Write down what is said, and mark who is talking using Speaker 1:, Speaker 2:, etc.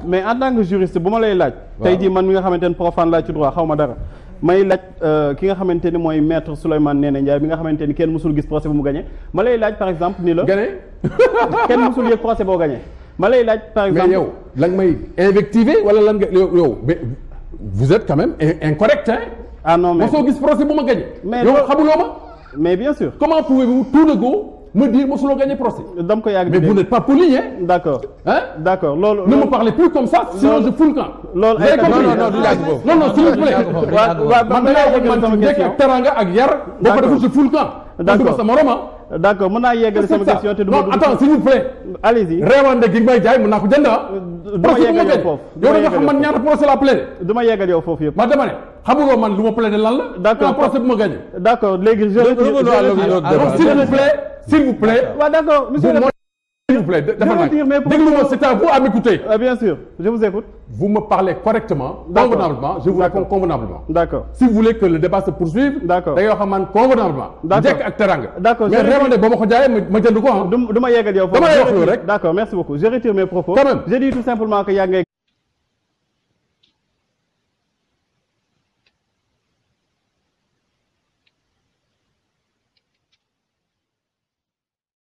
Speaker 1: mais en tant que juriste bu ma lay laaj. tey jii man mi nga xamante ne profane laa ci droit xaw ma dara. may laaj ki nga xamante ni mooy maître Souleymane Ndéné Ndiaye bi nga xamante ni kenn mësul gis procès bu mu gagné ma lay laaj par exemple ni la.
Speaker 2: gagné.
Speaker 1: kenn mësul yëg procès boo gagné. ma lay laaj par exemple
Speaker 2: mais yow lan may invectiver wala lan nga yow mais vous êtes quand même incorrect hein.
Speaker 1: ah non mais
Speaker 2: mosoo gis procès bu ma gagné.
Speaker 1: mais
Speaker 2: yow xamuloo ma.
Speaker 1: mais bien sûr.
Speaker 2: comment pouvez-vous tout de go me dire mosuloo gagné procès.
Speaker 1: dama ko yàgg
Speaker 2: mais vous n'êtes pas poli hein.
Speaker 1: d'accord
Speaker 2: hein.
Speaker 1: d'accord loolu.
Speaker 2: ne me parlez plus comme ça sinon je fous le camp.
Speaker 1: loolu
Speaker 2: ay
Speaker 3: non du yàgg foofu.
Speaker 2: non s'il vous plaît.
Speaker 1: waaw
Speaker 2: man dangaa wax man ci njëkk ak teranga ak yar. boo ko defee je fous le camp.
Speaker 1: d'accord
Speaker 2: sa morom
Speaker 1: d'accord mën naa yeggali sama question te du ma
Speaker 2: non attends s'il vous plaît.
Speaker 1: allez-y.
Speaker 2: réewande gi may jaay mën naa ko jënd ah.
Speaker 1: du ma yeggal yow foofu
Speaker 2: yow da nga xam man ñaata procès la plaidé.
Speaker 1: du ma yeggal yow foofu yëpp.
Speaker 2: ma dama ne xamuloo man lu ma plaidé lan la.
Speaker 1: d'accord
Speaker 2: procès bu ma gagné.
Speaker 1: d'accord léegi
Speaker 2: s'il vous plaît.
Speaker 1: waaw d'accord monsieur
Speaker 2: s'il vous plaît dafa nag déglu-moi c'est à vous à m'écouter.
Speaker 1: bien sûr je vous écoute.
Speaker 2: vous me parlez correctement. convenablement je vous réponds convenablement.
Speaker 1: d'accord
Speaker 2: si vous voulez que le débat se poursuive.
Speaker 1: d'accord
Speaker 2: da ngay wax man convenablement.
Speaker 1: d'accord
Speaker 2: njëkk ak teranga.
Speaker 1: d'accord
Speaker 2: mais réewande ba ma ko jaayee ma jënd ko ah.
Speaker 1: du ma yeggal yow foofu.
Speaker 2: dama lay wax loolu rek.
Speaker 1: d'accord merci beaucoup je retire mes propos.
Speaker 2: quand même
Speaker 1: je dis tout simplement que yaa ngay